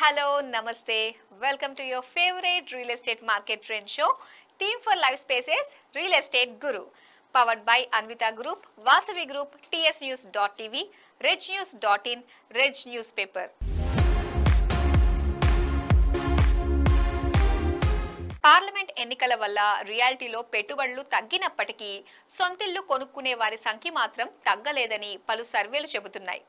Hello, Namaste. Welcome to your favorite real estate market trend show, Team for Life Spaces, Real Estate Guru. Powered by Anvita Group, Vasavi Group, tsnews.tv, regnews.in, Reg Newspaper. Parliament ఎన్నికల వల్ల రియాలిటీలో పెట్టుబడులు తగ్గినప్పటికీ సొంతిల్లు కొనుక్కునే వారి సంఖ్య మాత్రం తగ్గలేదని పలు సర్వేలు చెబుతున్నాయి.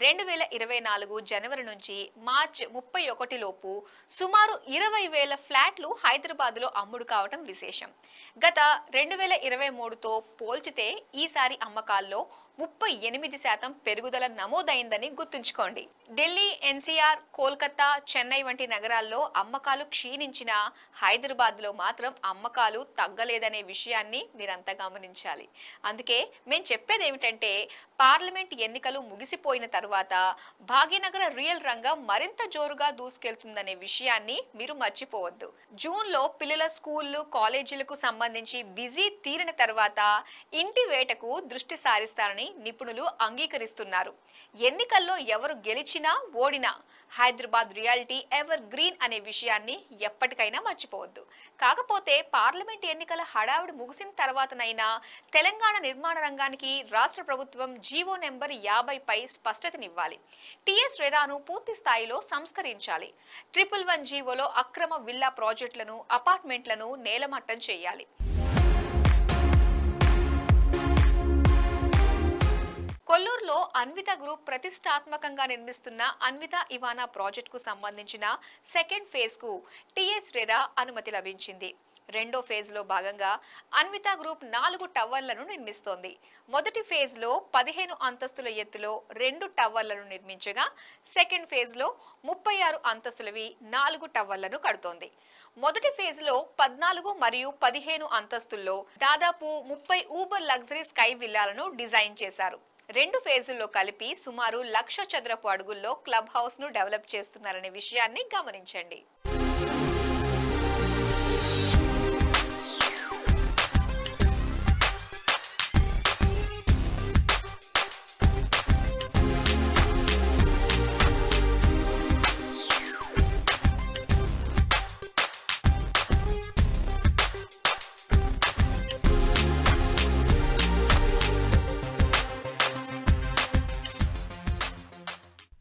2024 జనవరి నుంచి మార్చి 31 లోపు సుమారు 20,000 ఫ్లాట్లు హైదరాబాద్లో అమ్ముడు కావడం విశేషం. గత 2023తో పోల్చితే ఈసారి అమ్మకాల్లో 38% పెరుగుదల నమోదైందని గుర్తుంచుకోండి. ఢిల్లీ, ఎన్సీఆర్, కోల్కతా, చెన్నై వంటి నగరాల్లో అమ్మకాలు క్షీణించినా హైదరాబాద్లో మాత్రం అమ్మకాలు తగ్గలేదనే విషయాన్ని మీరంతా గమనించాలి. అందుకే మేము చెప్పేది ఏమిటంటే పార్లమెంట్ ఎన్నికలు ముగిసిపోయిన తర్వాత భాగ్యనగర రియల్ రంగం మరింత జోరుగా దూసుకెళ్తుందనే విషయాన్ని మీరు మర్చిపోవద్దు. జూన్లో పిల్లల స్కూళ్లు, కాలేజీలకు సంబంధించి బిజీ తీరిన తర్వాత ఇంటి వేటకు దృష్టి సారిస్తారని నిపుణులు అంగీకరిస్తున్నారు. ఎన్నికల్లో ఎవరు గెలిచినా ఓడినా హైదరాబాద్ రియాలిటీ ఎవర్ గ్రీన్ అనే విషయాన్ని ఎప్పటికైనా మర్చిపోవద్దు. కాకపోతే పార్లమెంట్ ఎన్నికల హడావిడి ముగిసిన తర్వాతనైనా తెలంగాణ నిర్మాణ రంగానికి రాష్ట్ర ప్రభుత్వం జీవో నెంబర్ 50పై స్పష్టతనివ్వాలి. టీఎస్ రెరాను పూర్తి స్థాయిలో సంస్కరించాలి. 111 జీవోలో అక్రమ విల్లా ప్రాజెక్టులను, అపార్ట్మెంట్లను నేలమట్టం చేయాలి. కొల్లూరులో అన్విత గ్రూప్ ప్రతిష్టాత్మకంగా నిర్మిస్తున్న అన్విత ఇవానా ప్రాజెక్టుకు సంబంధించిన సెకండ్ ఫేజ్ కు టీఎస్ రెరా అనుమతి లభించింది. రెండో ఫేజ్ లో భాగంగా అన్విత గ్రూప్ 4 టవర్లను నిర్మిస్తోంది. మొదటి ఫేజ్ లో 15 అంతస్తుల ఎత్తులో 2 టవర్లను నిర్మించగా సెకండ్ ఫేజ్ లో 36 అంతస్తులవి 4 టవర్లను కడుతోంది. మొదటి ఫేజ్ లో 14 మరియు 15 అంతస్తుల్లో దాదాపు 30 ఊబర్ లగ్జరీ స్కై విల్లాలను డిజైన్ చేశారు. 2 ఫేజుల్లో కలిపి సుమారు 1,00,000 చదరపు అడుగుల్లో క్లబ్ హౌస్ ను డెవలప్ చేస్తున్నారనే విషయాన్ని గమనించండి.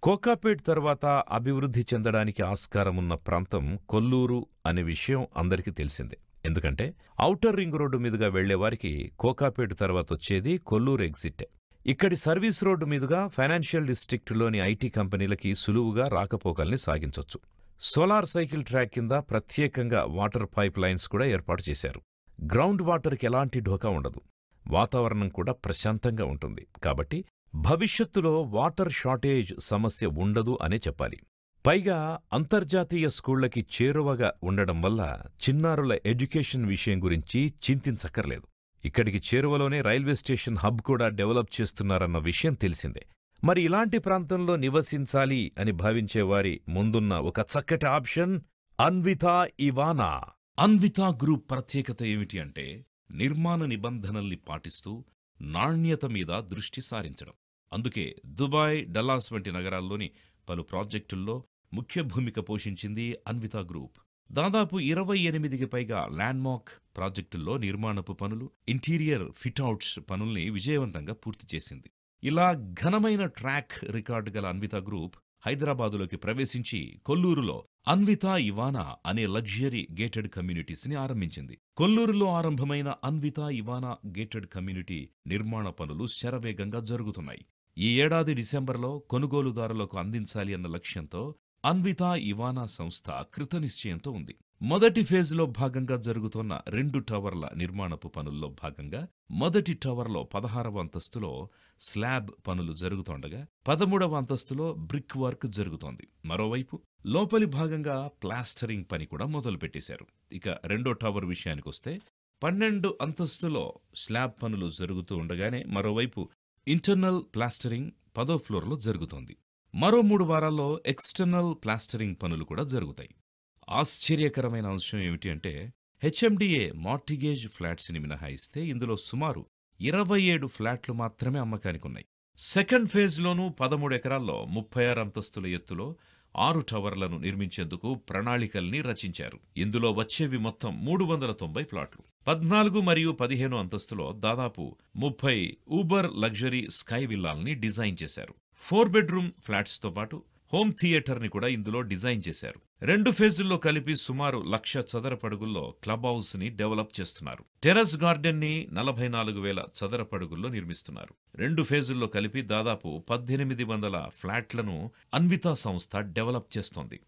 కోకాపేట్ తర్వాత అభివృద్ధి చెందడానికి ఆస్కారమున్న ప్రాంతం కొల్లూరు అనే విషయం అందరికీ తెలిసిందే. ఎందుకంటే ఔటర్ రింగ్ రోడ్డు మీదుగా వెళ్లేవారికి కోకాపేట్ తర్వాత వచ్చేది కొల్లూరు ఎగ్జిట్. ఇక్కడి సర్వీస్ రోడ్డు మీదుగా ఫైనాన్షియల్ డిస్ట్రిక్ట్లోని ఐటీ కంపెనీలకి సులువుగా రాకపోకల్ని సాగించొచ్చు. సోలార్ సైకిల్ ట్రాక్ కింద ప్రత్యేకంగా వాటర్ పైప్ లైన్స్ కూడా ఏర్పాటు చేశారు. గ్రౌండ్ వాటర్కి ఎలాంటి ఢోకా ఉండదు. వాతావరణం కూడా ప్రశాంతంగా ఉంటుంది. కాబట్టి భవిష్యత్తులో వాటర్ షార్టేజ్ సమస్య ఉండదు అనే చెప్పాలి. పైగా అంతర్జాతీయ స్కూళ్లకి చేరువగా ఉండడం వల్ల చిన్నారుల ఎడ్యుకేషన్ విషయం గురించి చింతించక్కర్లేదు. ఇక్కడికి చేరువలోనే రైల్వే స్టేషన్ హబ్ కూడా డెవలప్ చేస్తున్నారన్న విషయం తెలిసిందే. మరి ఇలాంటి ప్రాంతంలో నివసించాలి అని భావించేవారి ముందున్న ఒక చక్కటి ఆప్షన్ అన్విత ఇవానా. అన్విత గ్రూప్ ప్రత్యేకత ఏమిటి అంటే నిర్మాణ నిబంధనల్ని పాటిస్తూ నాణ్యత మీద దృష్టి సారించడం. అందుకే దుబాయ్, డల్లాస్ వంటి నగరాల్లోని పలు ప్రాజెక్టుల్లో ముఖ్య భూమిక పోషించింది అన్విత గ్రూప్. దాదాపు 28కి పైగా ల్యాండ్మార్క్ ప్రాజెక్టుల్లో నిర్మాణపు పనులు, ఇంటీరియర్ ఫిట్అవుట్స్ పనుల్ని విజయవంతంగా పూర్తి చేసింది. ఇలా ఘనమైన ట్రాక్ రికార్డు గల అన్విత గ్రూప్ హైదరాబాదులోకి ప్రవేశించి కొల్లూరులో అన్విత ఇవానా అనే లగ్జరీ గేటెడ్ కమ్యూనిటీస్ని ఆరంభించింది. కొల్లూరులో ఆరంభమైన అన్విత ఇవానా గేటెడ్ కమ్యూనిటీ నిర్మాణ పనులు శరవేగంగా జరుగుతున్నాయి. ఈ ఏడాది డిసెంబర్లో కొనుగోలుదారులకు అందించాలి అన్న లక్ష్యంతో అన్విత ఇవానా సంస్థ కృతనిశ్చయంతో ఉంది. మొదటి ఫేజ్లో భాగంగా జరుగుతున్న 2 టవర్ల నిర్మాణపు పనుల్లో భాగంగా మొదటి టవర్లో 16వ అంతస్తులో స్లాబ్ పనులు జరుగుతుండగా 13వ అంతస్తులో బ్రిక్ వర్క్ జరుగుతోంది. మరోవైపు లోపలి భాగంగా ప్లాస్టరింగ్ పని కూడా మొదలుపెట్టేశారు. ఇక రెండో టవర్ విషయానికొస్తే 12 అంతస్తులో స్లాబ్ పనులు జరుగుతూ ఉండగానే మరోవైపు ఇంటర్నల్ ప్లాస్టరింగ్ 10వ ఫ్లోర్లో జరుగుతోంది. మరో 3 వారాల్లో ఎక్స్టర్నల్ ప్లాస్టరింగ్ పనులు కూడా జరుగుతాయి. ఆశ్చర్యకరమైన అంశం ఏమిటి అంటే హెచ్ఎండిఏ మార్టిగేజ్ ఫ్లాట్స్ని మినహాయిస్తే ఇందులో సుమారు 27 ఫ్లాట్లు మాత్రమే అమ్మకానికున్నాయి. సెకండ్ ఫేజ్లోనూ 13 ఎకరాల్లో 36 అంతస్తుల ఎత్తులో 6 టవర్లను నిర్మించేందుకు ప్రణాళికల్ని రచించారు. ఇందులో వచ్చేవి మొత్తం 390 ప్లాట్లు. 14 మరియు 15 అంతస్తులో దాదాపు 30 ఊబర్ లగ్జరీ స్కై విల్లాల్ని డిజైన్ చేశారు. 4 బెడ్రూమ్ ఫ్లాట్స్తో పాటు హోమ్ థియేటర్ని కూడా ఇందులో డిజైన్ చేశారు. 2 ఫేజుల్లో కలిపి సుమారు 1,00,000 చదరపడుగుల్లో క్లబ్ హౌస్ ని డెవలప్ చేస్తున్నారు. టెర్రస్ గార్డెన్ ని 44,000 చదరపడుగుల్లో నిర్మిస్తున్నారు. 2 ఫేజుల్లో కలిపి దాదాపు 1,800 ఫ్లాట్లను అన్వితా సంస్థ డెవలప్ చేస్తోంది.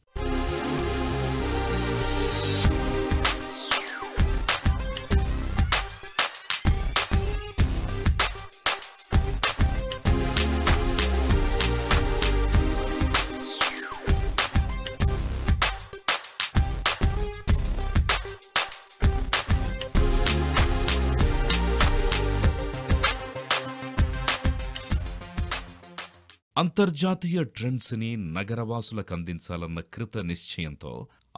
అంతర్జాతీయ ట్రెండ్స్ ని నగరవాసులకు అందించాలన్న కృత నిశ్చయంతో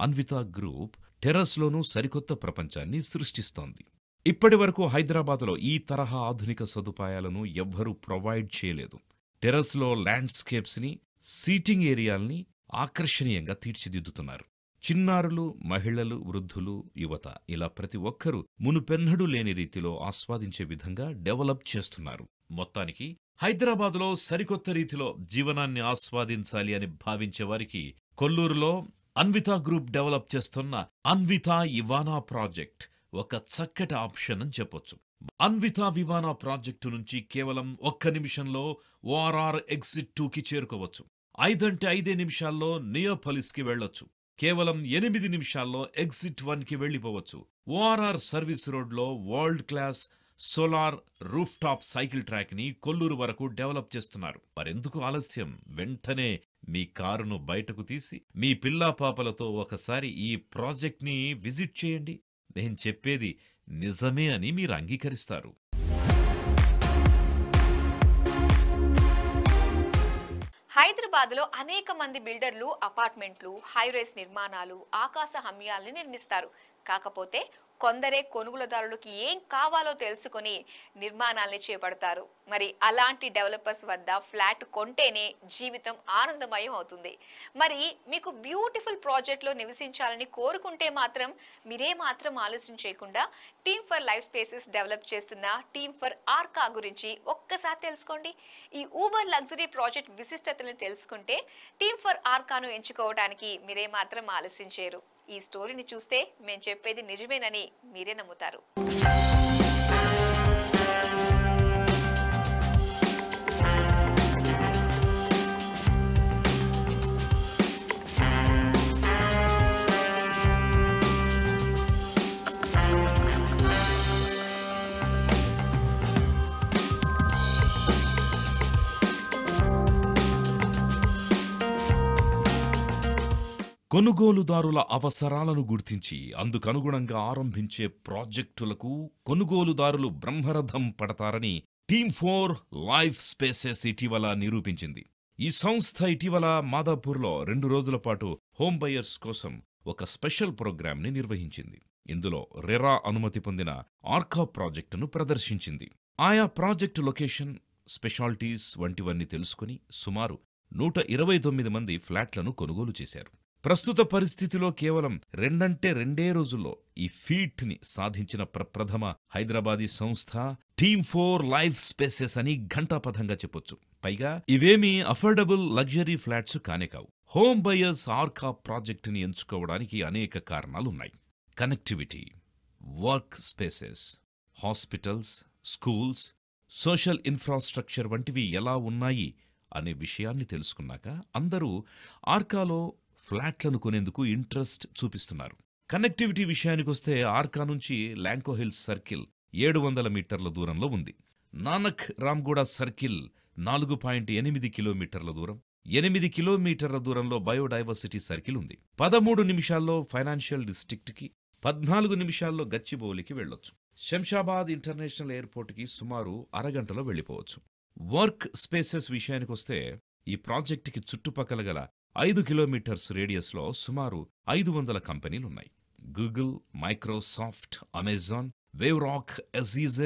అన్వితా గ్రూప్ టెర్రస్లోనూ సరికొత్త ప్రపంచాన్ని సృష్టిస్తోంది. ఇప్పటి వరకు హైదరాబాదులో ఈ తరహా ఆధునిక సదుపాయాలను ఎవ్వరూ ప్రొవైడ్ చేయలేదు. టెర్రస్లో ల్యాండ్స్కేప్స్ ని, సీటింగ్ ఏరియాల్ని ఆకర్షణీయంగా తీర్చిదిద్దుతున్నారు. చిన్నారులు, మహిళలు, వృద్ధులు, యువత ఇలా ప్రతి ఒక్కరూ మునుపెన్నడూ లేని రీతిలో ఆస్వాదించే విధంగా డెవలప్ చేస్తున్నారు. మొత్తానికి హైదరాబాదులో సరికొత్త రీతిలో జీవనాన్ని ఆస్వాదించాలి అని భావించే వారికి కొల్లూరులో అన్వితా గ్రూప్ డెవలప్ చేస్తున్న అన్వితా ఇవానా ప్రాజెక్ట్ ఒక చక్కటి ఆప్షన్ అని చెప్పొచ్చు. అన్వితా వివానా ప్రాజెక్టు నుంచి కేవలం 1 నిమిషంలో ఓఆర్ఆర్ ఎగ్జిట్ 2కి చేరుకోవచ్చు. 5 అంటే 5 నిమిషాల్లో నియోపోలిస్కి వెళ్లొచ్చు. కేవలం 8 నిమిషాల్లో ఎగ్జిట్ 1కి వెళ్లిపోవచ్చు. ఓఆర్ఆర్ సర్వీస్ రోడ్లో world class solar roof top cycle track ని కొల్లూరు వరకు డెవలప్ చేస్తున్నారు. మరెందుకు ఆలస్యం? వెంటనే మీ కారును బయటకు తీసి మీ పిల్లా పాపలతో ఒకసారి ఈ ప్రాజెక్ట్ ని విజిట్ చేయండి. నేను చెప్పేది నిజమే అని మీరు అంగీకరిస్తారు. హైదరాబాద్లో అనేక మంది బిల్డర్లు అపార్ట్మెంట్లు, హైరైస్ నిర్మాణాలు, ఆకాశ హమ్యాల్ని నిర్మిస్తారు. కాకపోతే కొందరే కొనుగోలుదారులకు ఏం కావాలో తెలుసుకొని నిర్మాణాల్ని చేపడతారు. మరి అలాంటి డెవలపర్స్ వద్ద ఫ్లాట్ కొంటేనే జీవితం ఆనందమయం అవుతుంది. మరి మీకు బ్యూటిఫుల్ ప్రాజెక్ట్లో నివసించాలని కోరుకుంటే మాత్రం మీరే మాత్రం ఆలస్యం చేయకుండా team for life spaces develop చేస్తున్న టీమ్ ఫర్ ఆర్కా గురించి ఒక్కసారి తెలుసుకోండి. ఈ ఊబర్ లగ్జరీ ప్రాజెక్ట్ విశిష్టతలను తెలుసుకుంటే టీమ్ ఫర్ ఆర్కాను ఎంచుకోవడానికి మీరే మాత్రం ఆలస్యం చేయరు. ఈ స్టోరీని చూస్తే మేము చెప్పేది నిజమేనని మీరే నమ్ముతారు. కొనుగోలుదారుల అవసరాలను గుర్తించి అందుకనుగుణంగా ఆరంభించే ప్రాజెక్టులకు కొనుగోలుదారులు బ్రహ్మరథం పడతారని టీమ్ ఫర్ లైఫ్ స్పేసెస్ ఇటీవల నిరూపించింది. ఈ సంస్థ ఇటీవల మాదాపూర్లో 2 రోజుల పాటు హోమ్ బయర్స్ కోసం ఒక స్పెషల్ ప్రోగ్రాంని నిర్వహించింది. ఇందులో రెరా అనుమతి పొందిన ఆర్కా ప్రాజెక్టును ప్రదర్శించింది. ఆయా ప్రాజెక్టు లొకేషన్, స్పెషాలిటీస్ వంటివన్నీ తెలుసుకుని సుమారు 129 మంది ఫ్లాట్లను కొనుగోలు చేశారు. ప్రస్తుత పరిస్థితిలో కేవలం 2 రోజుల్లో ఈ ఫీట్ని సాధించిన ప్రప్రథమ హైదరాబాదీ సంస్థ టీమ్ ఫర్ లైఫ్ స్పేసెస్ అని ఘంటాపథంగా చెప్పొచ్చు. పైగా ఇవేమీ అఫోర్డబుల్ లగ్జరీ ఫ్లాట్స్ కావు. హోమ్ బయర్స్ ఆర్కా ప్రాజెక్టుని ఎంచుకోవడానికి అనేక కారణాలున్నాయి. Connectivity, work spaces, hospitals, schools, social infrastructure వంటివి ఎలా ఉన్నాయి అనే విషయాన్ని తెలుసుకున్నాక అందరూ ఆర్కాలో ఫ్లాట్లను కొనేందుకు ఇంట్రెస్ట్ చూపిస్తున్నారు. కనెక్టివిటీ విషయానికొస్తే ఆర్కా నుంచి ల్యాంకో హిల్స్ సర్కిల్ 700 మీటర్ల దూరంలో ఉంది. నానక్ రామ్గూడ సర్కిల్ 4.8 కిలోమీటర్ల దూరం, 8 కిలోమీటర్ల దూరంలో బయోడైవర్సిటీ సర్కిల్ ఉంది. 13 నిమిషాల్లో ఫైనాన్షియల్ డిస్ట్రిక్ట్కి, 14 నిమిషాల్లో గచ్చిబౌలికి వెళ్లొచ్చు. శంషాబాద్ ఇంటర్నేషనల్ ఎయిర్పోర్ట్కి సుమారు అరగంటలో వెళ్లిపోవచ్చు. వర్క్ స్పేసెస్ విషయానికొస్తే ఈ ప్రాజెక్టుకి చుట్టుపక్కల గల 5 కిలోమీటర్స్ రేడియస్లో సుమారు 500 కంపెనీలున్నాయి. Google, Microsoft, Amazon, Waverock, SEZ,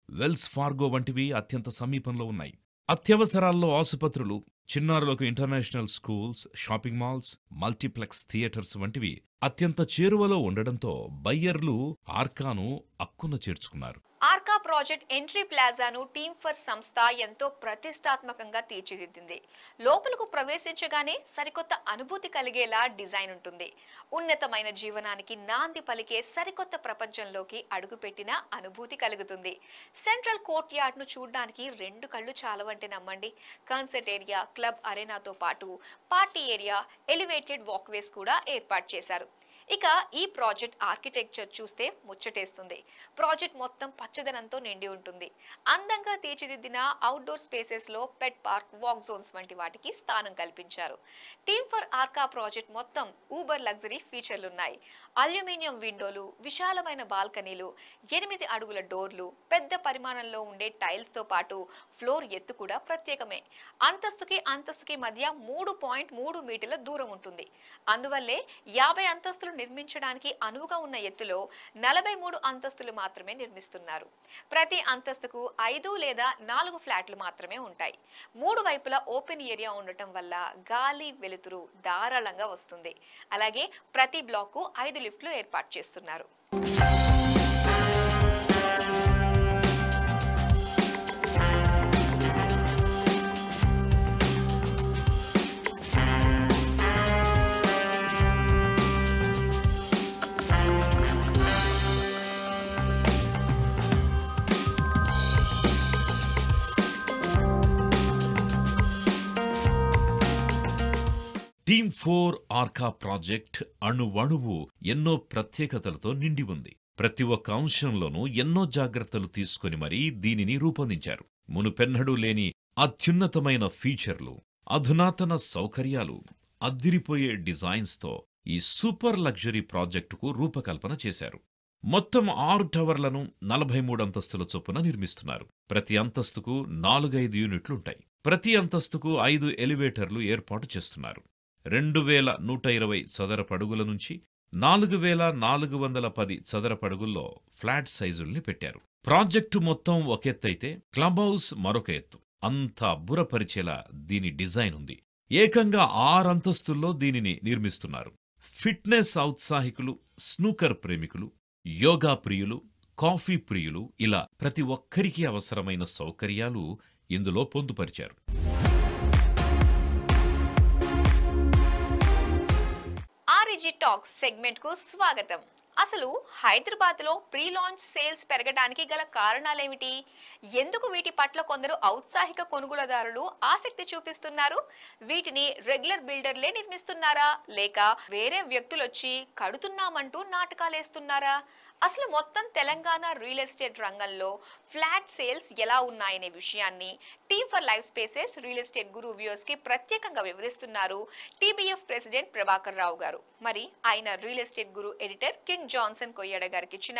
Wells Fargo వంటివి అత్యంత సమీపంలో ఉన్నాయి. అత్యవసరాల్లో ఆసుపత్రులు, చిన్నారులకు international schools, shopping malls, multiplex theaters వంటివి అత్యంత చేరువలో ఉండడంతో బయ్యర్లు ఆర్కాను అక్కున చేర్చుకున్నారు. ఆర్కా ప్రాజెక్ట్ ఎంట్రీ ప్లాజాను టీమ్ ఫర్ సంస్థ ఎంతో ప్రతిష్టాత్మకంగా తీర్చిదిద్దింది. లోపలకు ప్రవేశించగానే సరికొత్త అనుభూతి కలిగేలా డిజైన్ ఉంటుంది. ఉన్నతమైన జీవనానికి నాంది పలికే సరికొత్త ప్రపంచంలోకి అడుగుపెట్టిన అనుభూతి కలుగుతుంది. సెంట్రల్ కోర్ట్ యార్డ్ ను చూడడానికి 2 కళ్ళు చాలవంటే నమ్మండి. కాన్సర్ట్ ఏరియా, క్లబ్ అరేనాతో పాటు పార్టీ ఏరియా, ఎలివేటెడ్ వాక్వేస్ కూడా ఏర్పాటు చేశారు. ఇక ఈ ప్రాజెక్ట్ ఆర్కిటెక్చర్ చూస్తే ముచ్చటేస్తుంది. ప్రాజెక్ట్ మొత్తం పచ్చదనంతో నిండి ఉంటుంది. అందంగా తీర్చిదిద్దిన అవుట్డోర్ స్పేసెస్ లో పెట్ పార్క్, వాక్ జోన్స్ వంటి వాటికి స్థానం కల్పించారు. టీమ్ ఫర్ ఆర్కా ప్రాజెక్ట్ మొత్తం ఊబర్ లగ్జరీ ఫీచర్లున్నాయి. అల్యూమినియం విండోలు, విశాలమైన బాల్కనీలు, 8 అడుగుల డోర్లు, పెద్ద పరిమాణంలో ఉండే టైల్స్ తో పాటు ఫ్లోర్ ఎత్తు కూడా ప్రత్యేకమే. అంతస్తుకి మధ్య 3.3 మీటర్ల దూరం ఉంటుంది. అందువల్లే 50 అంతస్తులు నిర్మించడానికి అనువుగా ఉన్న ఎత్తులో 43 అంతస్తులు మాత్రమే నిర్మిస్తున్నారు. ప్రతి అంతస్తుకు 5 లేదా 4 ఫ్లాట్లు మాత్రమే ఉంటాయి. 3 వైపులా ఓపెన్ ఏరియా ఉండటం వల్ల గాలి, వెలుతురు ధారాళంగా వస్తుంది. అలాగే ప్రతి బ్లాక్కు 5 లిఫ్ట్లు ఏర్పాటు చేస్తున్నారు. టీమ్ 4 ఆర్కా ప్రాజెక్ట్ అణువణువు ఎన్నో ప్రత్యేకతలతో నిండి ఉంది. ప్రతి ఒక్క అంశంలోనూ ఎన్నో జాగ్రత్తలు తీసుకుని మరీ దీనిని రూపొందించారు. మునుపెన్నడూ లేని అత్యున్నతమైన ఫీచర్లు, అధునాతన సౌకర్యాలు, అద్దిరిపోయే డిజైన్స్తో ఈ సూపర్ లగ్జరీ ప్రాజెక్టుకు రూపకల్పన చేశారు. మొత్తం 6 టవర్లను 43 అంతస్తుల చొప్పున నిర్మిస్తున్నారు. ప్రతి అంతస్తుకు 4-5 యూనిట్లుంటాయి. ప్రతి అంతస్తుకు 5 ఎలివేటర్లు ఏర్పాటు చేస్తున్నారు. 2120 చదరపడుగుల నుంచి 4410 చదరపడుగుల్లో ఫ్లాట్ సైజుల్ని పెట్టారు. ప్రాజెక్టు మొత్తం ఒకెత్తైతే క్లబ్ హౌస్ మరొక ఎత్తు. అంతా అబ్బురపరిచేలా దీని డిజైన్ ఉంది. ఏకంగా 6 అంతస్తుల్లో దీనిని నిర్మిస్తున్నారు. ఫిట్నెస్ ఔత్సాహికులు, స్నూకర్ ప్రేమికులు, యోగా ప్రియులు, కాఫీ ప్రియులు ఇలా ప్రతి ఒక్కరికి అవసరమైన సౌకర్యాలు ఇందులో పొందుపరిచారు. ఆర్ఈజీ టాక్స్ సెగ్మెంట్ కు స్వాగతం. అసలు హైదరాబాద్ లో ప్రీ లాంచ్ సేల్స్ పెరగడానికి గల కారణాలేమిటి? ఎందుకు వీటి పట్ల కొందరు ఔత్సాహిక కొనుగోలుదారులు ఆసక్తి చూపిస్తున్నారు? వీటిని రెగ్యులర్ బిల్డర్లే నిర్మిస్తున్నారా, లేక వేరే వ్యక్తులొచ్చి కడుతున్నామంటూ నాటకాలేస్తున్నారా? అసలు మొత్తం తెలంగాణ రియల్ ఎస్టేట్ రంగంలో ఫ్లాట్ సేల్స్ ఎలా ఉన్నాయనే విషయాన్ని team for life spaces real estate Guru viewers కి ప్రత్యేకంగా వివరిస్తున్నారు టీబీఎఫ్ ప్రెసిడెంట్ ప్రభాకర్ రావు గారు. మరి ఆయన real estate guru editor King Johnson Koyyada గారికి ఇచ్చిన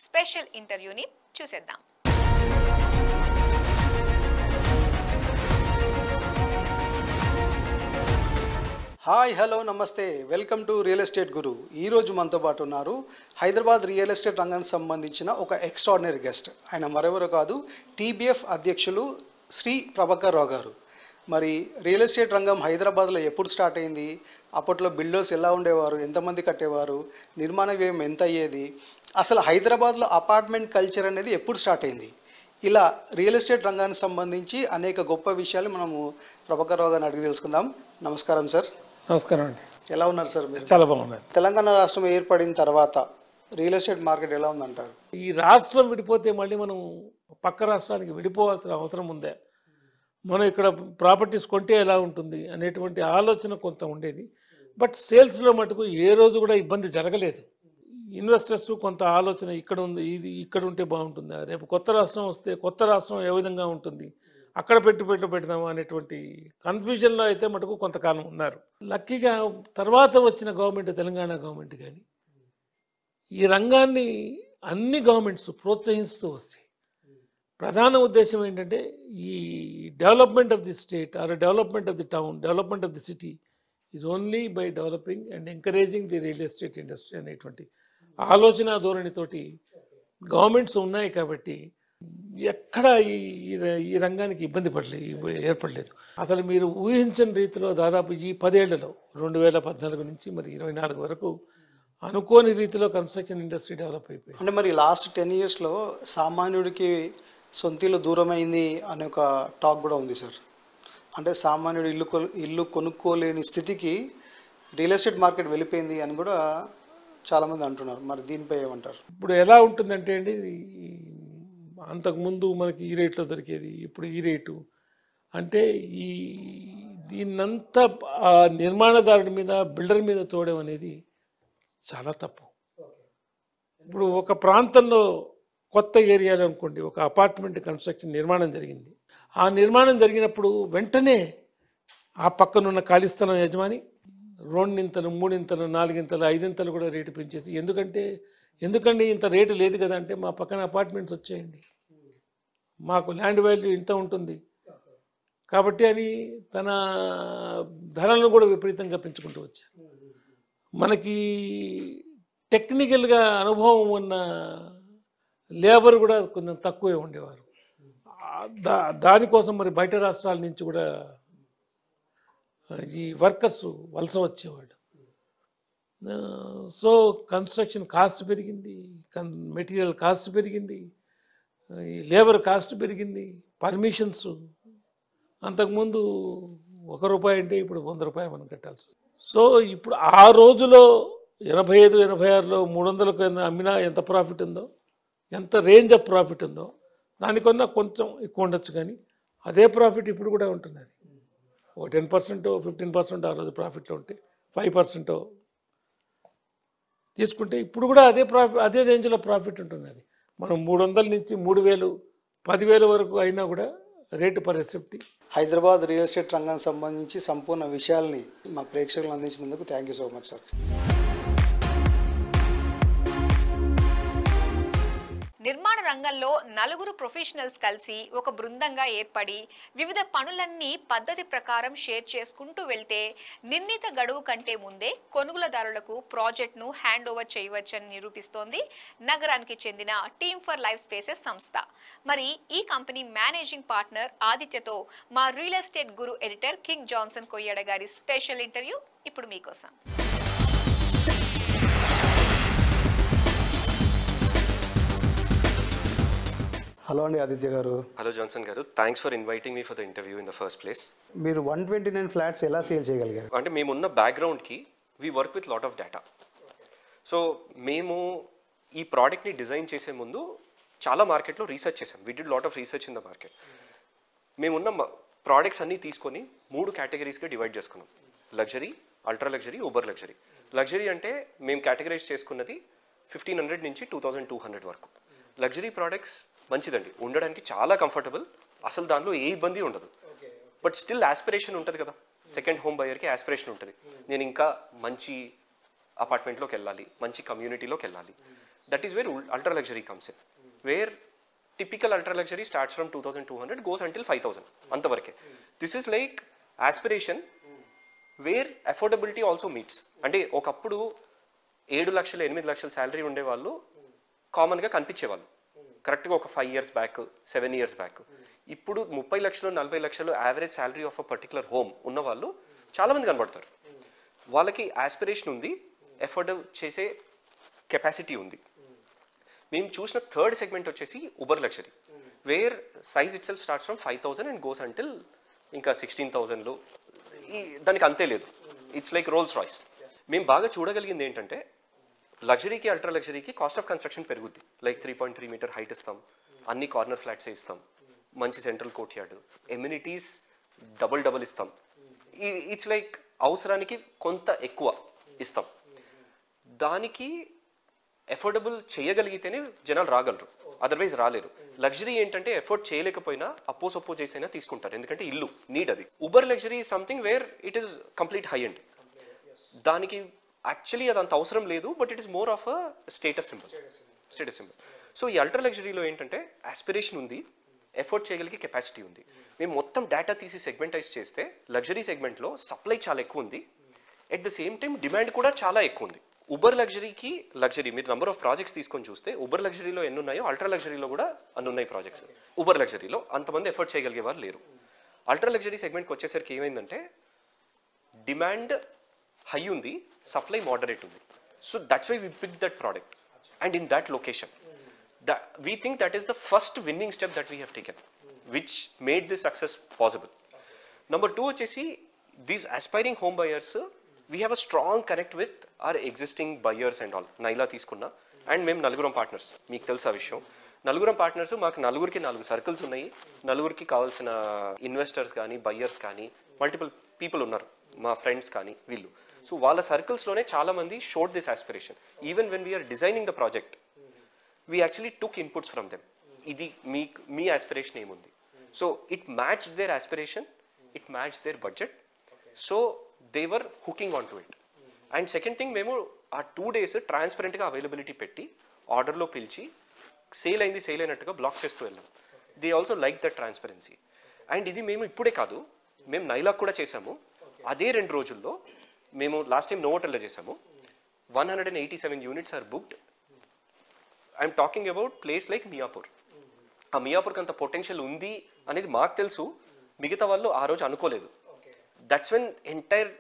స్పెషల్ ఇంటర్వ్యూని చూసేద్దాం. హాయ్, హలో, నమస్తే, వెల్కమ్ టు రియల్ ఎస్టేట్ గురు. ఈరోజు మనతో పాటు ఉన్నారు హైదరాబాద్ రియల్ ఎస్టేట్ రంగానికి సంబంధించిన ఒక ఎక్స్ట్రాడినరీ గెస్ట్. ఆయన మరెవరో కాదు, టీబీఎఫ్ అధ్యక్షులు శ్రీ ప్రభాకర్ రావు గారు. మరి రియల్ ఎస్టేట్ రంగం హైదరాబాద్లో ఎప్పుడు స్టార్ట్ అయింది, అప్పట్లో బిల్డర్స్ ఎలా ఉండేవారు, ఎంతమంది కట్టేవారు, నిర్మాణ వ్యయం ఎంత అయ్యేది, అసలు హైదరాబాద్లో అపార్ట్మెంట్ కల్చర్ అనేది ఎప్పుడు స్టార్ట్ అయింది, ఇలా రియల్ ఎస్టేట్ రంగానికి సంబంధించి అనేక గొప్ప విషయాలు మనము ప్రభాకర్ రావు గారిని అడిగి తెలుసుకుందాం. నమస్కారం సార్. నమస్కారం అండి. ఎలా ఉన్నారు సార్ మీరు? చాలా బాగున్నారు. తెలంగాణ రాష్ట్రం ఏర్పడిన తర్వాత రియల్ ఎస్టేట్ మార్కెట్ ఎలా ఉందంటారు? ఈ రాష్ట్రం విడిపోతే మళ్ళీ మనం పక్క రాష్ట్రానికి విడిపోవాల్సిన అవసరం ఉందే? మనం ఇక్కడ ప్రాపర్టీస్ కొంటే ఎలా ఉంటుంది అనేటువంటి ఆలోచన కొంత ఉండేది. బట్ సేల్స్లో మటుకు ఏ రోజు కూడా ఇబ్బంది జరగలేదు. ఇన్వెస్టర్స్ కొంత ఆలోచన ఇక్కడ ఉంది, ఇది ఇక్కడ ఉంటే బాగుంటుందా, రేపు కొత్త రాష్ట్రం వస్తే కొత్త రాష్ట్రం ఏ విధంగా ఉంటుంది, అక్కడ పెడదామా అనేటువంటి కన్ఫ్యూజన్లో అయితే మటుకు కొంతకాలం ఉన్నారు. లక్కీగా తర్వాత వచ్చిన గవర్నమెంట్, తెలంగాణ గవర్నమెంట్ కానీ ఈ రంగాన్ని అన్ని గవర్నమెంట్స్ ప్రోత్సహిస్తూ వస్తాయి. ప్రధాన ఉద్దేశం ఏంటంటే ఈ development of the state or development of the town, development of the city is only by developing and encouraging the real estate industry అనేటువంటి ఆలోచన ధోరణితోటి గవర్నమెంట్స్ ఉన్నాయి. కాబట్టి ఎక్కడ ఈ రంగానికి ఇబ్బంది ఏర్పడలేదు. అసలు మీరు ఊహించని రీతిలో దాదాపు ఈ 10 ఏళ్లలో 2014 నుంచి మరి 24 వరకు అనుకోని రీతిలో కన్స్ట్రక్షన్ ఇండస్ట్రీ డెవలప్ అయిపోయింది. అంటే మరి లాస్ట్ 10 ఇయర్స్లో సామాన్యుడికి సొంతిల్లు దూరమైంది అనే ఒక టాక్ కూడా ఉంది సార్. అంటే సామాన్యుడు ఇల్లు కొనుక్కోలేని స్థితికి రియల్ ఎస్టేట్ మార్కెట్ వెళ్ళిపోయింది అని కూడా చాలామంది అంటున్నారు. మరి దీనిపై ఏమంటారు? ఇప్పుడు ఎలా ఉంటుందంటే అండి, అంతకుముందు మనకి ఈ రేట్లో దొరికేది, ఇప్పుడు ఈ రేటు అంటే దీన్నంతా ఆ నిర్మాణదారుడి మీద, బిల్డర్ మీద తోడడం అనేది చాలా తప్పు. ఇప్పుడు ఒక ప్రాంతంలో కొత్త ఏరియాలో అనుకోండి, ఒక అపార్ట్మెంట్ కన్స్ట్రక్షన్ నిర్మాణం జరిగింది. ఆ నిర్మాణం జరిగినప్పుడు వెంటనే ఆ పక్కనున్న ఖాళీ స్థలం యజమాని 2 ఇంతలు, 3 ఇంతలు, 4 ఇంతలు, 5 ఇంతలు కూడా రేటు పెంచేసి, ఎందుకండి ఇంత రేటు లేదు కదా అంటే, మా పక్కన అపార్ట్మెంట్స్ వచ్చేయండి, మాకు ల్యాండ్ వాల్యూ ఇంత ఉంటుంది కాబట్టి అని తన ధరలను కూడా విపరీతంగా పెంచుకుంటూ వచ్చారు. మనకి టెక్నికల్గా అనుభవం ఉన్న లేబర్ కూడా కొంచెం తక్కువే ఉండేవారు. దానికోసం మరి బయట రాష్ట్రాల నుంచి కూడా ఈ వర్కర్స్ వలస వచ్చేవాడు. సో కన్స్ట్రక్షన్ కాస్ట్ పెరిగింది, మెటీరియల్ కాస్ట్ పెరిగింది, ఈ లేబర్ కాస్ట్ పెరిగింది, పర్మిషన్స్ అంతకుముందు ₹1 అంటే ఇప్పుడు ₹100 మనం కట్టాల్సి వస్తుంది. సో ఇప్పుడు ఆ రోజులో 85, 86లో 300కు అమ్మినా ఎంత ప్రాఫిట్ ఉందో, ఎంత రేంజ్ ఆఫ్ ప్రాఫిట్ ఉందో దానికన్నా కొంచెం ఎక్కువ ఉండొచ్చు, కానీ అదే ప్రాఫిట్ ఇప్పుడు కూడా ఉంటుంది. అది ఒక 10%, 15% ఆ రోజు ప్రాఫిట్లో ఉంటే 5% తీసుకుంటే ఇప్పుడు కూడా అదే రేంజ్లో ప్రాఫిట్ ఉంటుంది. అది మనం 300 నుంచి 3000, 10,000 వరకు అయినా కూడా rate per SFT. Hyderabad real estate రంగానికి సంబంధించి సంపూర్ణ విషయాల్ని మా ప్రేక్షకులు అందించినందుకు thank you so much sir. నిర్మాణ రంగంలో నలుగురు ప్రొఫెషనల్స్ కలిసి ఒక బృందంగా ఏర్పడి వివిధ పనులన్నీ పద్ధతి ప్రకారం షేర్ చేసుకుంటూ వెళ్తే నిర్ణీత గడువు కంటే ముందే కొనుగోలుదారులకు ప్రాజెక్ట్ను హ్యాండ్ ఓవర్ చేయవచ్చని నిరూపిస్తోంది నగరానికి చెందిన టీమ్ ఫర్ లైఫ్ స్పేసెస్ సంస్థ. మరి ఈ కంపెనీ మేనేజింగ్ పార్ట్నర్ ఆదిత్యతో మా real estate guru editor King Johnson Koyyada గారి స్పెషల్ ఇంటర్వ్యూ ఇప్పుడు మీకోసం. హలో అండి ఆదిత్య గారు. హలో జాన్సన్ గారు, thanks for inviting me for the interview in the first place. మీరు 129 ఫ్లాట్స్ ఎలా సేల్ చేయగలిగారు? అంటే మేమున్న బ్యాక్గ్రౌండ్కి we work with lot of data. So మేము ఈ ప్రోడక్ట్ని డిజైన్ చేసే ముందు చాలా మార్కెట్లో రీసెర్చ్ చేసాం. We did lot of research in the market. మేమున్న ప్రోడక్ట్స్ అన్నీ తీసుకొని 3 కేటగిరీస్గా డివైడ్ చేసుకున్నాం: luxury, ultra luxury, Uber luxury. Luxury అంటే మేము కేటగరైజ్ చేసుకున్నది 1500 నుంచి 2200 వరకు. లగ్జరీ ప్రోడక్ట్స్ మంచిదండి, ఉండడానికి చాలా కంఫర్టబుల్, అసలు దానిలో ఏ ఇబ్బంది ఉండదు. బట్ స్టిల్ ఆస్పిరేషన్ ఉంటుంది కదా, సెకండ్ హోమ్ బయర్కి ఆస్పిరేషన్ ఉంటుంది. నేను ఇంకా మంచి అపార్ట్మెంట్లోకి వెళ్ళాలి, మంచి కమ్యూనిటీలోకి వెళ్ళాలి. That is where ultra luxury comes in, where typical ultra luxury starts from 2200 goes until 5000 అంతవరకే. This is like aspiration where affordability also meets. అంటే ఒకప్పుడు 7 లక్షలు 8 లక్షల శాలరీ ఉండేవాళ్ళు కామన్గా కనిపించేవాళ్ళు కరెక్ట్గా ఒక 5 years బ్యాక్, 7 years బ్యాక్. ఇప్పుడు 30 లక్షలు 40 లక్షలు average salary of a particular home ఉన్న వాళ్ళు చాలామంది కనబడతారు. వాళ్ళకి ఆస్పిరేషన్ ఉంది, ఎఫోర్డ్ చేసే కెపాసిటీ ఉంది. మేము చూసిన థర్డ్ సెగ్మెంట్ వచ్చేసి uber luxury, where size itself starts from 5000 and goes until ఇంకా 16,000లో. దానికి అంతే లేదు, ఇట్స్ లైక్ రోల్స్ రాయ్స్. మేము బాగా చూడగలిగింది ఏంటంటే లగ్జరీకి అల్ట్రా లగ్జరీకి కాస్ట్ ఆఫ్ కన్స్ట్రక్షన్ పెరుగుద్ది. లైక్ 3.3 మీటర్ హైట్ ఇస్తాం, అన్ని కార్నర్ ఫ్లాట్సే ఇస్తాం, మంచి central court yard, amenities double ఇస్తాం. ఇట్స్ లైక్ అవసరానికి కొంత ఎక్కువ ఇస్తాం. దానికి ఎఫోర్డబుల్ చేయగలిగితేనే జనాలు రాగలరు, అదర్వైజ్ రాలేరు. లగ్జరీ ఏంటంటే ఎఫోర్డ్ చేయలేకపోయినా అప్పో చేసైనా తీసుకుంటారు, ఎందుకంటే ఇల్లు నీడ్ అది. Uber luxury is something where it is complete high end. దానికి యాక్చువల్లీ అది అంత అవసరం లేదు, but it is more of a status symbol. So ఈ అల్ట్రా లగ్జరీలో ఏంటంటే ఆస్పిరేషన్ ఉంది, ఎఫోర్డ్ చేయగలిగే కెపాసిటీ ఉంది. మేము మొత్తం డేటా తీసి సెగ్మెంటైజ్ చేస్తే లగ్జరీ సెగ్మెంట్లో సప్లై చాలా ఎక్కువ ఉంది, at the same time demand కూడా చాలా ఎక్కువ ఉంది. ఉబర్ లగ్జరీకి లగ్జరీ మీరు నెంబర్ ఆఫ్ ప్రాజెక్ట్స్ తీసుకొని చూస్తే ఉబర్ లగ్జరీలో ఎన్ని ఉన్నాయో అల్ట్రా లగ్జరీలో కూడా అన్ని ఉన్నాయి ప్రాజెక్ట్స్. ఉబర్ లగ్జరీలో అంతమంది ఎఫర్ట్ చేయగలిగే వారు లేరు. అల్ట్రా లగ్జరీ సెగ్మెంట్కి వచ్చేసరికి ఏమైందంటే డిమాండ్ హై ఉంది, సప్లై మోడరేట్ ఉంది. So that's why we pick that product and in that location. We think that is the first winning step that we have taken, which made this success possible. Number 2 వచ్చేసి these aspiring home buyers, we have a strong connect with our existing buyers and all. నైలా తీసుకున్నా and మేము నలుగురం partners, మీకు తెలుసు ఆ విషయం. నలుగురం partners, మాకు నలుగురికి 4 సర్కిల్స్ ఉన్నాయి. నలుగురికి కావాల్సిన ఇన్వెస్టర్స్ కానీ బయ్యర్స్ కానీ మల్టిపుల్ పీపుల్ ఉన్నారు, మా ఫ్రెండ్స్ కానీ వీళ్ళు. సో వాళ్ళ సర్కిల్స్లోనే చాలామంది showed this aspiration. Even when we are designing the project we actually took inputs from them. Idi me aspiration emundi. So it matched their aspiration, it matched their budget. So they were hooking onto it. And second thing, memo aa 2 days transparent ga availability petti order lo pilchi sale aindi sale ainattuga block chestu vellam. They also like that transparency. And idi memo ippude kaadu, mem naila kuda chesamu. Ade 2 రోజుల్లో మేము last time నోవోటెల్లో చేసాము. 187 units are booked. I'm talking about place like Miyapur. ఆ మియాపూర్కి అంత potential ఉంది అనేది మాకు తెలుసు, మిగతా వాళ్ళు ఆ రోజు అనుకోలేదు. That's when entire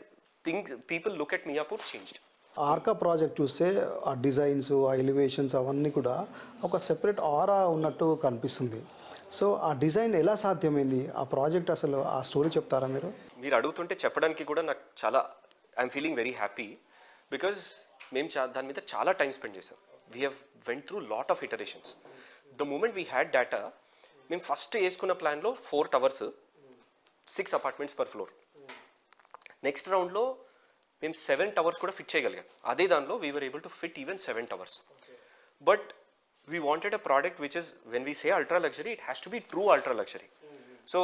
things people look at Miyapur changed. ఆర్కా ప్రాజెక్ట్ చూస్తే ఆ డిజైన్స్, ఆ ఎలివేషన్స్ అవన్నీ కూడా ఒక సెపరేట్ ఆరా ఉన్నట్టు కనిపిస్తుంది. సో ఆ డిజైన్ ఎలా సాధ్యమైంది? ఆ ప్రాజెక్ట్ అసలు ఆ స్టోరీ చెప్తారా మీరు? మీరు అడుగుతుంటే చెప్పడానికి కూడా నాకు చాలా I'm feeling very happy, because మేము దాని మీద చాలా టైం స్పెండ్ చేసాం. We have went through lot of iterations. The moment we had data, మేము ఫస్ట్ వేసుకున్న ప్లాన్లో 4 towers, 6 apartments per floor. Next రౌండ్లో మేము 7 towers కూడా ఫిట్ చేయగలిగాం. అదే దానిలో we were able to fit even 7 towers. But we wanted a product which is, when we say ultra luxury, it has to be true ultra luxury. So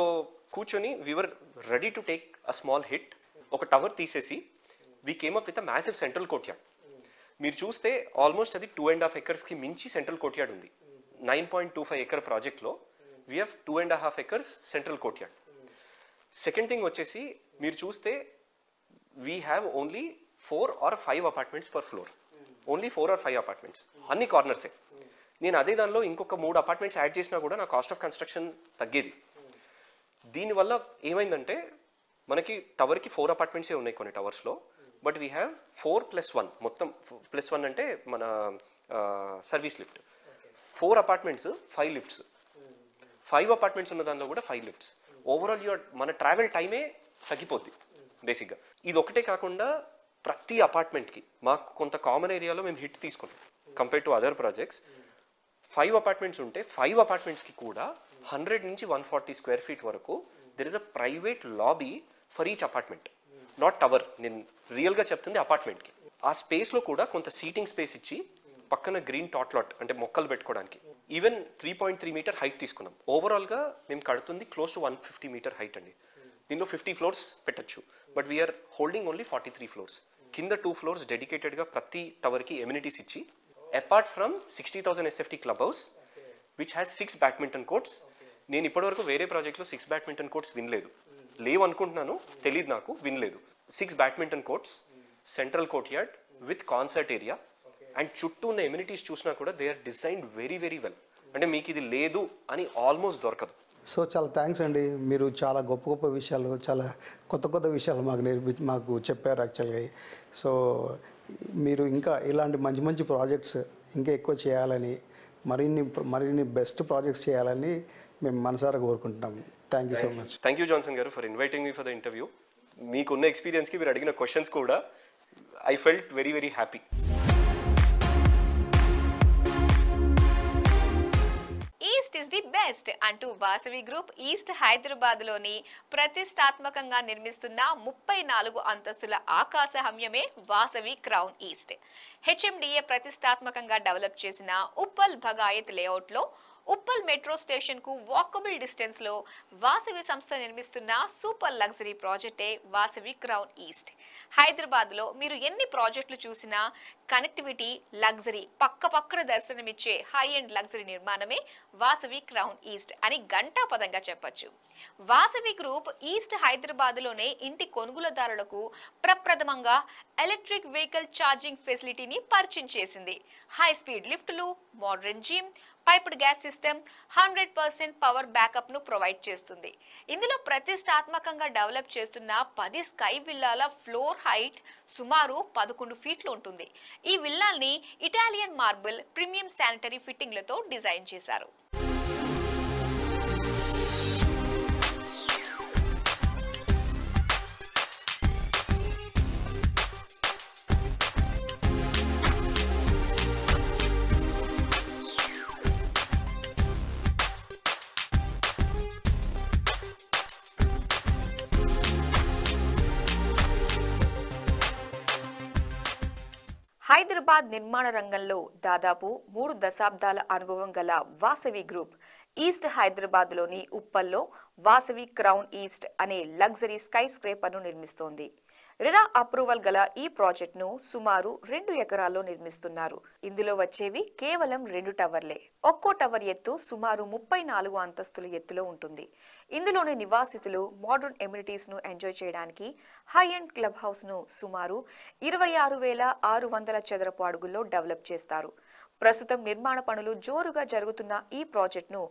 కూర్చొని we were ready to take a small hit. ఒక tower తీసేసి we came up with a massive central courtyard. మీరు చూస్తే almost అది 2.5 acresకి మించి central courtyard ఉంది. 9.25 acre ప్రాజెక్ట్లో we have 2.5 acres central courtyard. Second thing వచ్చేసి మీరు చూస్తే we have only 4 or 5 apartments per floor. Only 4 or 5 apartments, అన్ని కార్నర్సే. నేను అదే దానిలో ఇంకొక 3 apartments యాడ్ చేసినా కూడా నా కాస్ట్ ఆఫ్ కన్స్ట్రక్షన్ తగ్గేది. దీనివల్ల ఏమైందంటే మనకి టవర్కి 4 apartments ఉన్నాయి కొన్ని టవర్స్లో, బట్ వీ హ్యావ్ 4+1, మొత్తం +1 అంటే మన service lift. 4 apartments, 5 lifts. 5 apartments ఉన్న దానిలో కూడా 5 lifts. ఓవరాల్ మన ట్రావెల్ టైమే తగ్గిపోద్ది బేసిక్గా. ఇది ఒకటే కాకుండా ప్రతి అపార్ట్మెంట్కి మాకు కొంత కామన్ ఏరియాలో మేము హిట్ తీసుకున్నాం compare to other projects. 5 apartments ఉంటే 5 apartmentsకి కూడా 100 నుంచి 140 square feet వరకు there is a private lobby for each apartment, not tower. నేను రియల్గా చెప్తుంది అపార్ట్మెంట్కి. ఆ స్పేస్లో కూడా కొంత సీటింగ్ స్పేస్ ఇచ్చి పక్కన గ్రీన్ టాట్లాట్ అంటే మొక్కలు పెట్టుకోవడానికి ఈవెన్ 3.3 meter హైట్ తీసుకున్నాం. ఓవరాల్గా మేము కడుతుంది క్లోజ్ టు 150 meter హైట్ అండి. దీనిలో 50 floors పెట్టచ్చు, but we are holding only 43 floors. కింద 2 floors డెడికేటెడ్గా ప్రతి టవర్కి ఎమ్యూనిటీస్ ఇచ్చి, apart from 60,000 SFT club house which has 6 badminton courts. నేను ఇప్పటివరకు వేరే ప్రాజెక్ట్లో 6 badminton courts వినలేదు, లేవు అనుకుంటున్నాను, తెలియదు నాకు, వినలేదు. 6 badminton courts, central courtyard with concert area, and చుట్టూ ఉన్న ఎమ్యూనిటీస్ చూసినా కూడా they are designed very very well. అంటే మీకు ఇది లేదు అని ఆల్మోస్ట్ దొరకదు. సో చాలా థ్యాంక్స్ అండి, మీరు చాలా గొప్ప గొప్ప విషయాలు, చాలా కొత్త కొత్త విషయాలు మాకు చెప్పారు యాక్చువల్గా. సో మీరు ఇంకా ఇలాంటి మంచి మంచి ప్రాజెక్ట్స్ ఇంకా ఎక్కువ చేయాలని, మరిన్ని బెస్ట్ ప్రాజెక్ట్స్ చేయాలని మేము మనసారా కోరుకుంటున్నాము. Thank you so much. Thank you Johnson గారు for inviting me for the interview. మీకున్న ఎక్స్పీరియన్స్కి మీరు అడిగిన క్వశ్చన్స్ కూడా I felt very very happy. East is the best అంటూ వాసవి గ్రూప్ ఈస్ట్ హైదరాబాద్లోని ప్రతిష్టాత్మకంగా నిర్మిస్తున్న 34 అంతస్తుల ఆకాశ హమ్యమే వాసవి క్రౌన్ ఈస్ట్. HMDA ప్రతిష్టాత్మకంగా డెవలప్ చేసిన ఉప్పల్ భగాయత్ లేఅవుట్లో ఉప్పల్ మెట్రో స్టేషన్ కు వాకబుల్ డిస్టెన్స్ లో వాసవి సంస్థ నిర్మిస్తున్న సూపర్ లగ్జరీ ప్రాజెక్టే వాసవి క్రౌన్ ఈస్ట్. హైదరాబాద్ లో మీరు ఎన్ని ప్రాజెక్టులు చూసినా కనెక్టివిటీ, లగ్జరీ పక్కపక్కన దర్శనమిచ్చే హై ఎండ్ లగ్జరీ నిర్మాణమే వాసవి క్రౌన్ ఈస్ట్ అని ఘంటాపదంగా చెప్పొచ్చు. వాసవి గ్రూప్ ఈస్ట్ హైదరాబాద్ లోనే ఇంటి కొనుగోలుదారులకు ప్రప్రథమంగా ఎలక్ట్రిక్ వెహికల్ ఛార్జింగ్ ఫెసిలిటీని పరిచయం చేసింది. హై స్పీడ్ లిఫ్టులు, modern gym, piped gas system, 100% power backup ను ప్రొవైడ్ చేస్తుంది. ఇందులో ప్రతిష్టాత్మకంగా డెవలప్ చేస్తున్న 10 స్కై విల్లాల ఫ్లోర్ హైట్ సుమారు 11 ఫీట్లు ఉంటుంది. ఈ విల్లాల్ని ఇటాలియన్ మార్బుల్, ప్రీమియం శానిటరీ ఫిట్టింగ్లతో డిజైన్ చేశారు. హైదరాబాద్ నిర్మాణ రంగంలో దాదాపు 3 దశాబ్దాల అనుభవం గల వాసవి గ్రూప్ ఈస్ట్ హైదరాబాద్లోని ఉప్పల్లో వాసవి క్రౌన్ ఈస్ట్ అనే లగ్జరీ స్కై స్క్రేపర్ను నిర్మిస్తోంది. రిరా అప్రూవల్ గల ఈ ప్రాజెక్టును సుమారు 2 ఎకరాల్లో నిర్మిస్తున్నారు. ఇందులో వచ్చేవి కేవలం 2 టవర్లే. ఒక్కో టవర్ ఎత్తు సుమారు 34 అంతస్తుల ఎత్తులో ఉంటుంది. ఇందులోని నివాసితులు మోడర్న్ ఎమ్యూనిటీస్ ను ఎంజాయ్ చేయడానికి హై ఎండ్ క్లబ్ హౌస్ ను సుమారు 26,600 చదరపు అడుగుల్లో డెవలప్ చేస్తారు. ప్రస్తుతం నిర్మాణ పనులు జోరుగా జరుగుతున్న ఈ ప్రాజెక్టును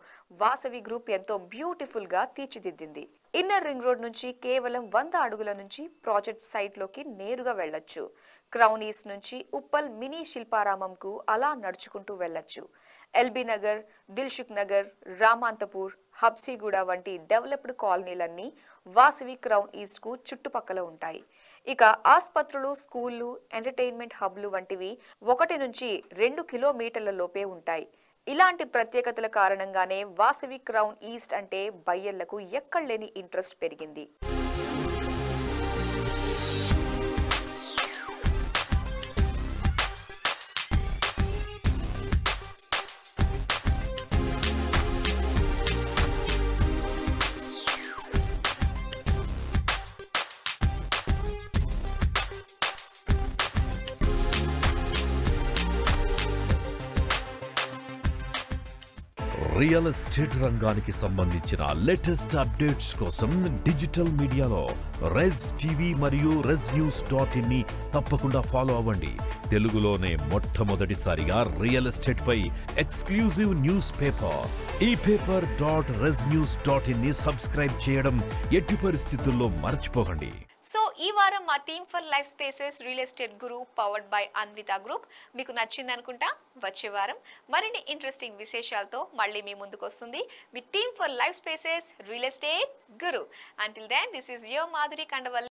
వాసవి గ్రూప్ ఎంతో బ్యూటిఫుల్ గా తీర్చిదిద్దింది. ఇన్నర్ రింగ్ రోడ్ నుంచి కేవలం 100 అడుగుల నుంచి ప్రాజెక్ట్ సైట్ లోకి నేరుగా వెళ్లొచ్చు. క్రౌన్ ఈస్ట్ నుంచి ఉప్పల్ మినీ శిల్పారామంకు అలా నడుచుకుంటూ వెళ్లొచ్చు. ఎల్బీ నగర్, దిల్సుఖ్ నగర్, రామాంతపూర్, హబ్సీగూడ వంటి డెవలప్డ్ కాలనీలన్నీ వాసవి క్రౌన్ ఈస్ట్ కు చుట్టుపక్కల ఉంటాయి. ఇక ఆసుపత్రులు, స్కూళ్లు, ఎంటర్టైన్మెంట్ హబ్లు వంటివి 1 నుంచి 2 కిలోమీటర్ల లోపే ఉంటాయి. ఇలాంటి ప్రత్యేకతల కారణంగానే వాసవి క్రౌన్ ఈస్ట్ అంటే బయ్యర్లకు ఎక్కడలేని ఇంట్రెస్ట్ పెరిగింది. రియల్ ఎస్టేట్ రంగానికి సంబంధించిన లేటెస్ట్ అప్డేట్స్ కోసం డిజిటల్ మీడియాలో రెజ్ టీవీ మరియు reznews.in ని తప్పకుండా ఫాలో అవ్వండి. తెలుగులోనే మొట్టమొదటిసారిగా రియల్ ఎస్టేట్ పై ఎక్స్క్లూజివ్ న్యూస్ పేపర్ ePaper.reznews.in ని సబ్స్క్రైబ్ చేయడం ఎట్టి పరిస్థితుల్లో మర్చిపోకండి. సో ఈ వారం మా team for life spaces real estate guru powered by Anvita group మీకు నచ్చింది అనుకుంటా. వచ్చే వారం మరిన్ని ఇంట్రెస్టింగ్ విశేషాలతో మళ్ళీ మీ ముందుకు వస్తుంది మీ team for life spaces real estate guru. Until then this is your Madhuri Kandavalli.